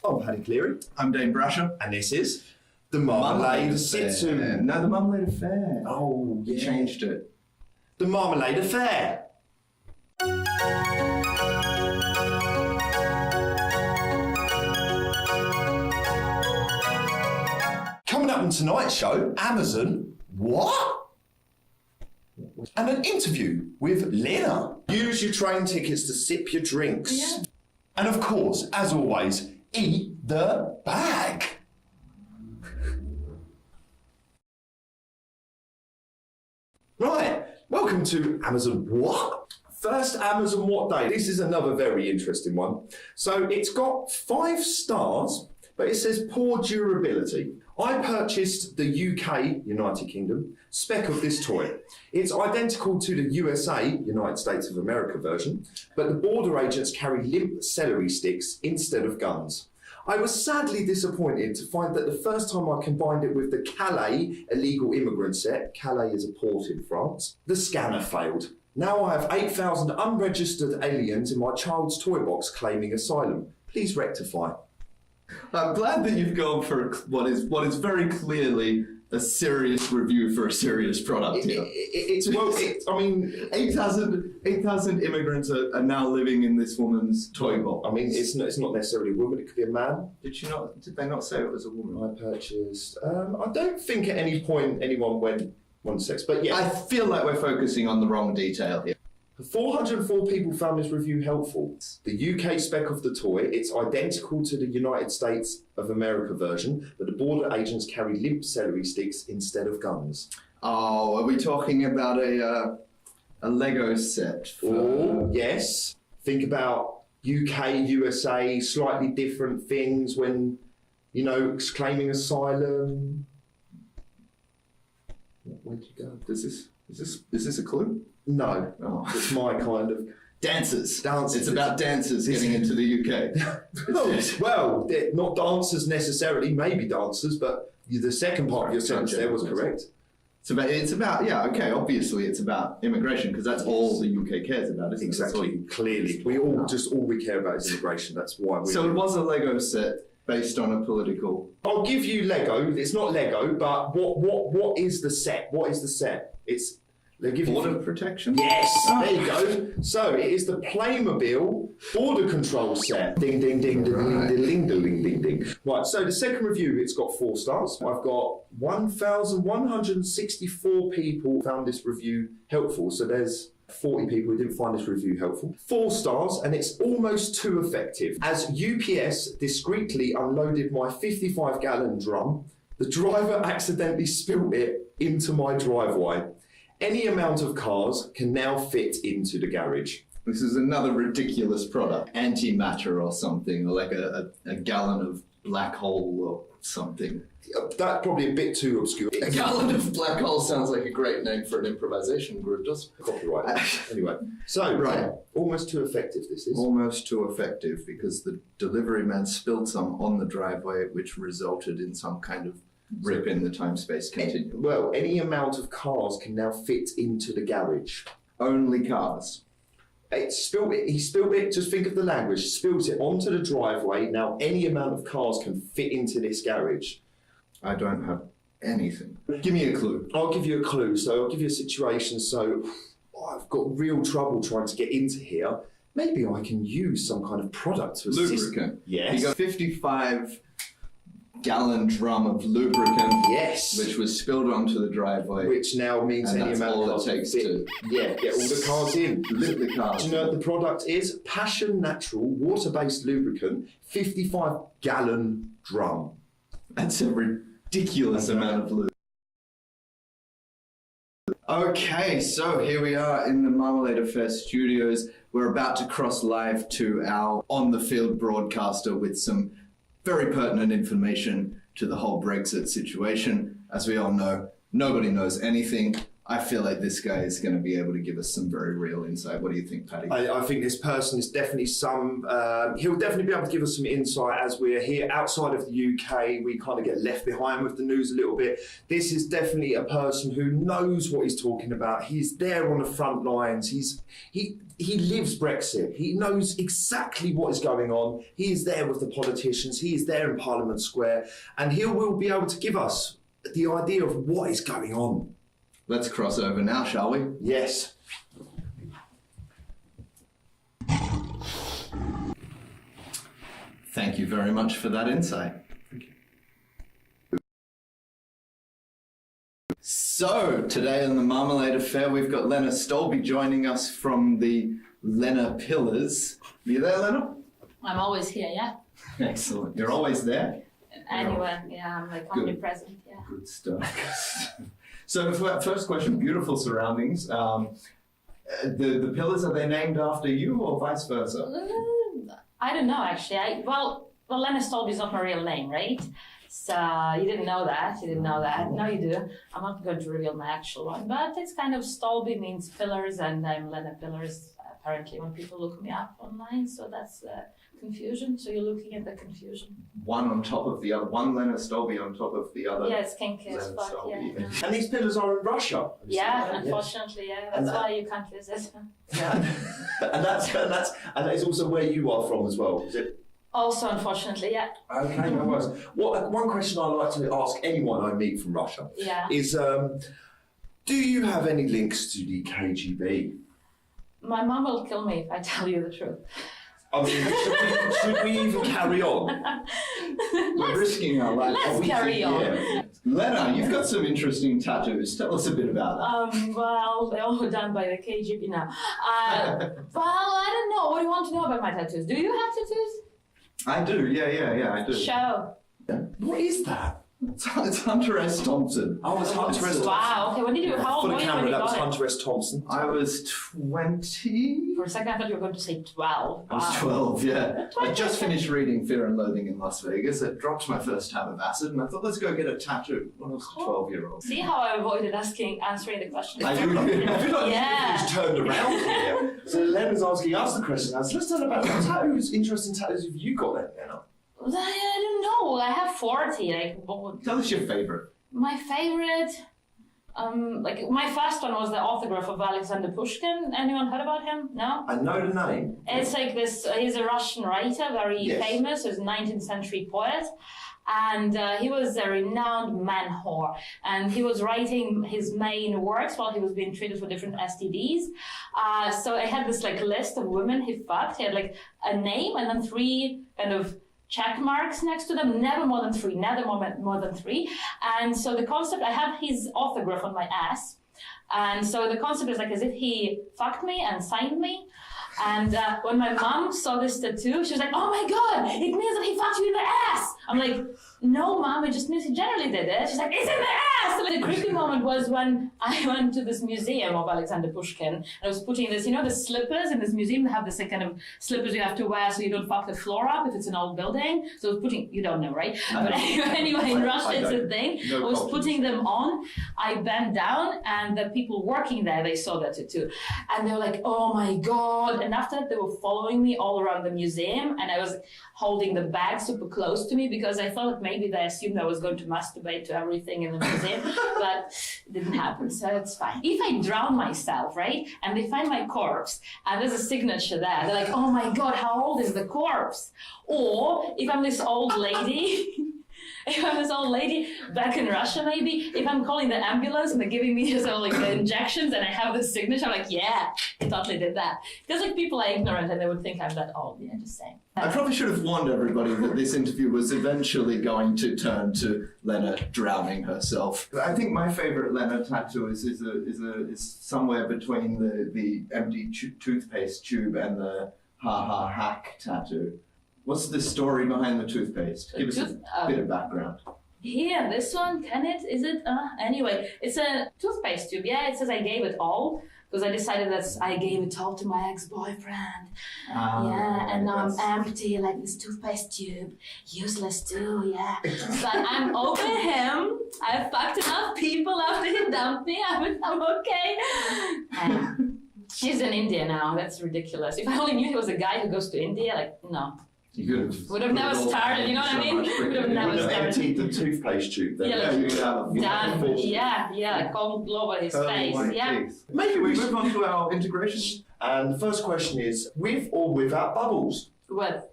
I'm Paddy Cleary. I'm Dayne Brasher. And this is the Marmalade Affair. No, the Marmalade Affair. Oh, You changed it. The Marmalade Affair. Coming up on tonight's show, Amazon, what? And an interview with Lena. Use your train tickets to sip your drinks. Yeah. And of course, as always, eat the bag. Right, welcome to Amazon What? First Amazon What Day. This is another very interesting one. So it's got 5 stars, but it says poor durability. I purchased the UK, United Kingdom, spec of this toy. It's identical to the USA, United States of America version, but the border agents carry limp celery sticks instead of guns. I was sadly disappointed to find that the first time I combined it with the Calais illegal immigrant set, Calais is a port in France, the scanner failed. Now I have 8,000 unregistered aliens in my child's toy box claiming asylum. Please rectify. I'm glad that you've gone for what is very clearly a serious review for a serious product here. I mean, 8,000 immigrants are now living in this woman's toy box. I mean, it's not necessarily a woman, it could be a man. Did they not say it was a woman? I purchased, I don't think at any point anyone went one sex, but yeah. I feel like we're focusing on the wrong detail here. 404 people found this review helpful. The UK spec of the toy, it's identical to the United States of America version, but the border agents carry limp celery sticks instead of guns. Oh, are we talking about a Lego set? Oh, yes. Think about UK, USA, slightly different things when, claiming asylum. Where'd you go? Is this a clue? No, it's my kind of dancers. Dancers. It's about dancers getting into the UK. Well, they're not dancers necessarily, maybe dancers, but the second part of your sentence there was correct. It's about obviously it's about immigration because that's all the UK cares about, isn't it? Exactly, clearly. All we care about is immigration, that's why we... So it was a Lego set based on a political... I'll give you Lego, it's not Lego, but what is the set? What is the set? It's... Border protection? Yes, there you go. So it is the Playmobil border control set. Ding, ding, ding, ding, ding, ding, ding, ding, ding. Right, so the second review, it's got 4 stars. I've got 1,164 people found this review helpful. So there's 40 people who didn't find this review helpful. 4 stars, and it's almost too effective. As UPS discreetly unloaded my 55-gallon drum, the driver accidentally spilled it into my driveway. Any amount of cars can now fit into the garage. This is another ridiculous product. Antimatter or something, or like a gallon of black hole or something. That's probably a bit too obscure. A gallon of black hole sounds like a great name for an improvisation group, doesn't it? Copyright. Anyway, so right. Almost too effective this is. Almost too effective because the delivery man spilled some on the driveway, which resulted in some kind of rip in the time-space continuum. Well, any amount of cars can now fit into the garage. Only cars. He spilled it, just think of the language, spills it onto the driveway. Now any amount of cars can fit into this garage. I don't have anything. Give me a clue. I'll give you a clue. So I'll give you a situation. So I've got real trouble trying to get into here. Maybe I can use some kind of product to assist. Lubricant. Yes. You got 55-gallon drum of lubricant. Yes. Which was spilled onto the driveway. Which now means and any that's amount all of it takes to get all the cars in. Lift the cars. Do you know what the product is? Passion Natural water-based lubricant, 55-gallon drum. That's a ridiculous amount of lube. Okay, so here we are in the Marmalade Affair studios. We're about to cross live to our on-the-field broadcaster with some very pertinent information to the whole Brexit situation. As we all know, nobody knows anything. I feel like this guy is going to be able to give us some very real insight. What do you think, Paddy? I think this person is definitely he'll definitely be able to give us some insight as we're here outside of the UK. We kind of get left behind with the news a little bit. This is definitely a person who knows what he's talking about. He's there on the front lines. He lives Brexit. He knows exactly what is going on. He is there with the politicians. He is there in Parliament Square. And he will be able to give us the idea of what is going on. Let's cross over now, shall we? Yes. Thank you very much for that insight. Thank you. So, today on the Marmalade Affair, we've got Lena Stolby joining us from the Lena Pillars. Are you there, Lena? I'm always here, yeah. Excellent. You're always there? Anywhere, yeah, I'm like omnipresent, yeah. Good stuff. So, first question, beautiful surroundings. The pillars, are they named after you or vice versa? I don't know, actually. Well, Lena Stolby is not my real name, right? So you didn't know that. You didn't know that. No, you do. I'm not going to reveal my actual one, but it's kind of Stolby means pillars, and I'm Lena Pillars. Apparently, when people look me up online, so that's confusion. So you're looking at the confusion. One on top of the other. One Lena Stolby on top of the other. Yeah, it's kinky as fuck. Yeah. And these pillars are in Russia. Yeah, unfortunately, yeah. That's why you can't visit. Yeah. and that's also where you are from as well, is it? Also, unfortunately, yeah. Okay, no worries. One question I like to ask anyone I meet from Russia is, do you have any links to the KGB? My mum will kill me if I tell you the truth. I mean, should we even carry on? We're risking our lives. Let's carry on. Yeah. Lena, you've got some interesting tattoos. Tell us a bit about that. Well, they're all done by the KGB now. Well, I don't know. What do you want to know about my tattoos? Do you have tattoos? I do, yeah, I do. Show. What is that? It's Hunter S. Thompson. Oh, it's Hunter S. Thompson. Wow, okay, when did you, how old For were the you camera, when you that was got it? Hunter S. Thompson. I was 20. For a second, I thought you were going to say 12. I was 12, yeah. I just finished reading Fear and Loathing in Las Vegas. I dropped my first tab of acid, and I thought, let's go get a tattoo when I was a 12-year-old. See how I avoided answering the question? I feel like Yeah. it's turned around here. So Lena's asking us the question now. So let's talk about what tattoos, interesting tattoos have you got then, Lena? I don't know. I have 40. Like, Tell us your favorite. my favorite, like my first one was the autograph of Alexander Pushkin. Anyone heard about him? No? I know the name. It's like this, he's a Russian writer, very famous, he's a 19th century poet. And he was a renowned man whore. And he was writing his main works while he was being treated for different STDs. So I had this like list of women he fucked. He had like a name and then 3 kind of check marks next to them, never more than 3, never more than 3. And so the concept, I have his autograph on my ass. And so the concept is like as if he fucked me and signed me. And when my mom saw this tattoo, she was like, oh my God, it means that he fucked you in the ass. I'm like, no, Mom, it just means he generally did it. She's like, it's in the ass. So the creepy moment was when I went to this museum of Alexander Pushkin. And I was putting this, you know, the slippers in this museum, they have this like, kind of slippers you have to wear so you don't fuck the floor up if it's an old building. So I was putting, you don't know, right? But anyway, in Russia it's a thing. I was putting them on. I bent down and the people working there, they saw that tattoo. And they were like, oh my God. And after that, they were following me all around the museum, and I was holding the bag super close to me because I thought maybe they assumed I was going to masturbate to everything in the museum, but it didn't happen, so it's fine. If I drown myself, right, and they find my corpse, and there's a signature there, they're like, oh my God, how old is the corpse? Or if I'm this old lady, if I'm this old lady back in Russia, maybe, if I'm calling the ambulance and they're giving me just all like the injections and I have the signature, I'm like, yeah, I totally did that. Because like people are ignorant and they would think I'm that old. Yeah, just saying. I probably should have warned everybody that this interview was eventually going to turn to Lena drowning herself. I think my favorite Lena tattoo is somewhere between the empty toothpaste tube and the ha ha hack tattoo. What's the story behind the toothpaste? Give us a bit of background. Here, this one, can it? Is it? Anyway, it's a toothpaste tube. Yeah, it says I gave it all. because I decided that I gave it all to my ex-boyfriend. And now I'm empty, like this toothpaste tube. Useless too, yeah. But I'm over him. I've fucked enough people after he dumped me. I'm okay. He's in India now. That's ridiculous. If I only knew he was a guy who goes to India, like, no. You would have never started, you know what I mean? Would have never started. Emptied the toothpaste tube then. Cold blow over his face. Yeah. Maybe we move on to our integration. And the first question is, with or without bubbles? With.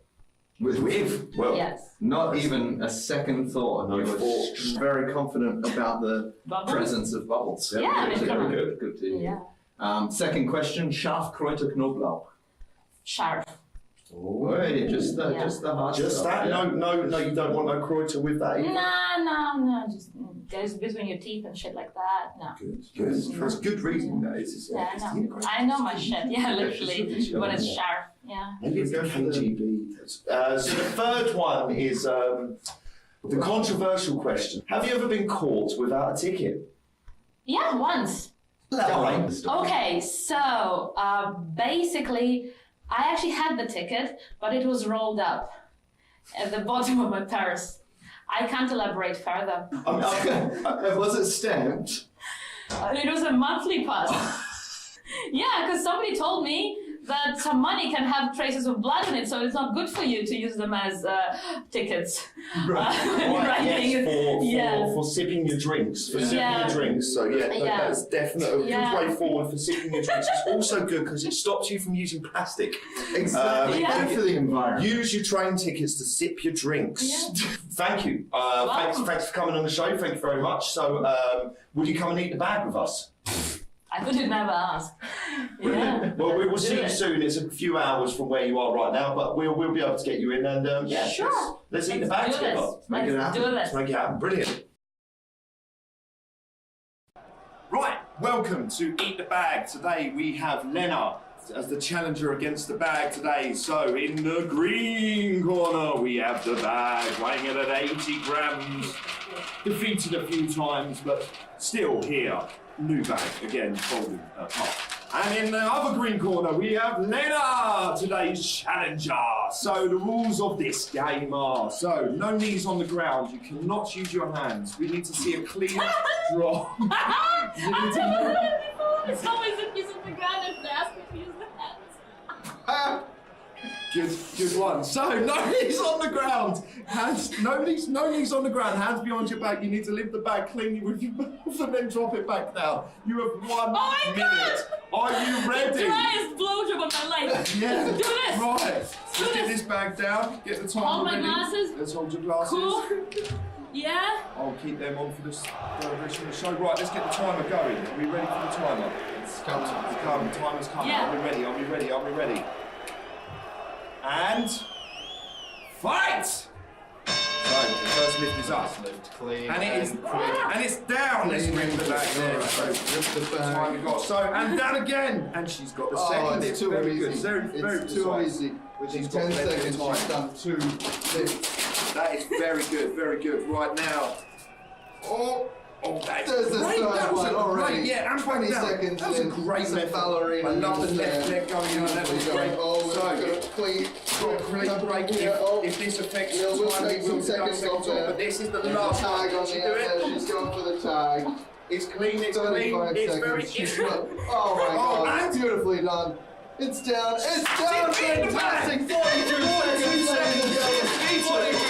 Well, yes. Not even a second thought. No You were thought. very confident about the Bubbles? presence of bubbles. Yeah, I mean, come on. Good to hear. Yeah. Second question, Scharf, Kräuter, Knoblauch. Sharp. Oh, hey, just the hard Just stuff. that? Yeah. No, you don't want no Kräuter with that either? No. Just goes between your teeth and shit like that. No. Good. For a good reason, that is. Yeah, I know my shit. Yeah, literally. When it's sharp. Yeah. Maybe it's the KGB. So the third one is the controversial question. Have you ever been caught without a ticket? Yeah, once. Okay, so basically, I actually had the ticket, but it was rolled up at the bottom of my purse. I can't elaborate further. Was it stamped? It was a monthly pass. Yeah, because somebody told me that some money can have traces of blood in it, so it's not good for you to use them as tickets. For sipping your drinks. So that's definitely a good way forward for sipping your drinks. It's also good because it stops you from using plastic. Exactly. Good for the environment. Use your train tickets to sip your drinks. Yeah. Thank you. Thanks for coming on the show. Thank you very much. So, would you come and eat the bag with us? I could never ask. Yeah. Well, we will see you soon. It's a few hours from where you are right now, but we'll be able to get you in. And sure. Let's eat the bag together. Let's do this. Let's make it happen. Brilliant. Right, welcome to Eat the Bag. Today we have Lena as the challenger against the bag today. So in the green corner we have the bag, weighing it at 80 grams. Defeated a few times, but still here. New bag, again, folded apart. And in the other green corner, we have Lena, today's challenger. So the rules of this game are, so no knees on the ground, you cannot use your hands. We need to see a clean draw. I've never done it before. It's always if he's on the ground and ask if you use the hands. Good one. So no knees on the ground. Hands, no knees on the ground. Hands behind your back. You need to lift the bag cleanly with your mouth and then drop it back down. You have 1 minute. Are you ready? Driest blowjob of my life. Yeah. Let's do this. Right. Let's get this bag down. Get the timer Hold my ready. glasses. Let's hold your glasses. Cool. Yeah. I'll keep them on for this rest of the show. Right, let's get the timer going. Are we ready for the timer? It's coming. The timer's coming. Yeah. Are we ready? Are we ready? And fight! So the first lift is up. Lift clean. And it's down. Let's bring the back there. So lift the time we got. So and down again. And she's got the second lift. Very good. Very too easy. She's In got 10 plenty of seconds, time. she's done 2 lifts. That is very good. Very good. Right now. Oh, that There's is the great. third That was one a already. great, yeah, and 20 down. seconds. That was a great some left. ballerina. I love the just left there. leg going in. That was great. Oh, So, clean. break. If this affects Yeah, the we'll time, take we will some seconds off there. But this is the There's last a tag one. on She the do end there. it. She's going for the tag. It's clean. 35 It's seconds. very. She's oh my God! and- Beautifully done. It's down. It's down. Fantastic. 42 seconds.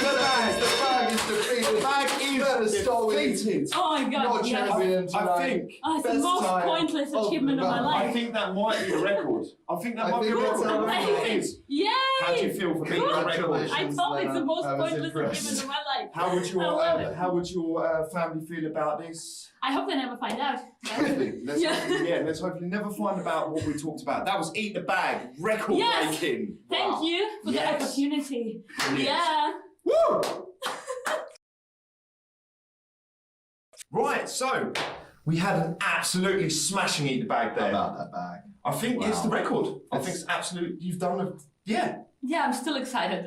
The bag is defeated. The bag Lena is Stolby. defeated. Oh my God. Your Yes. champion tonight. I think. Oh, it's the Best most time pointless of achievement of my the life. I think that might be the record. I think that might be the think that's record. our I think it record. is. Yay! How do you feel for being the record? Congratulations. I thought it's the Lena. most I was pointless impressed. achievement of my life. How would I love it. your family feel about this? I hope they never find out. Hopefully, let's hopefully never find about what we talked about. That was Eat the Bag, record breaking. Thank you for the opportunity. Brilliant. Yeah. Woo! Right, so we had an absolutely smashing Eat the Bag there. How about that bag? I think it's the record. I think it's absolute. You've done a Yeah, I'm still excited.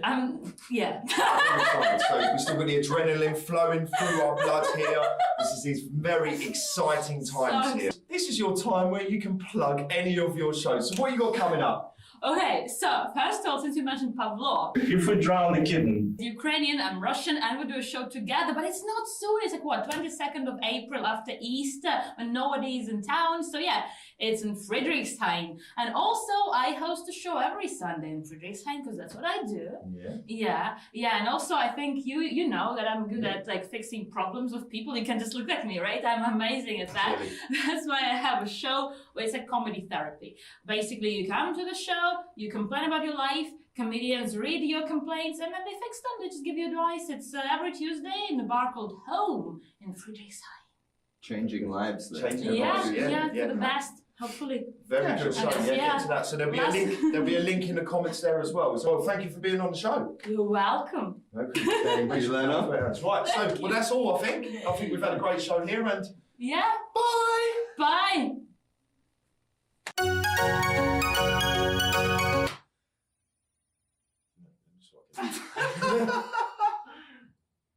Yeah. So we still got the adrenaline flowing through our blood here. This is these very exciting times here. this is your time where you can plug any of your shows. So what you got coming up? Okay, so first of all, since you mentioned Pavlo, If we drown a kitten. Ukrainian, I'm Russian, and we do a show together, but it's not soon. It's like, what, 22nd of April after Easter, when nobody is in town. So yeah, it's in Friedrichshain. And also, I host a show every Sunday in Friedrichshain, because that's what I do. Yeah, and also I think you know that I'm good at like fixing problems with people. You can just look at me, right? I'm amazing at that. That's why I have a show where it's like comedy therapy. Basically, you come to the show, you complain about your life, comedians read your complaints, and then they fix them. They just give you advice. It's every Tuesday in a bar called Home in Friedrichshain. Changing lives there. Changing Yeah, lives, for the best, hopefully. Very good show. guess, Get to that. So there'll be a link in the comments there as well. So thank you for being on the show. You're welcome. Thank you, Lena. That's right. So Thank you. that's all. I think we've had a great show here, and Yeah. bye. Bye.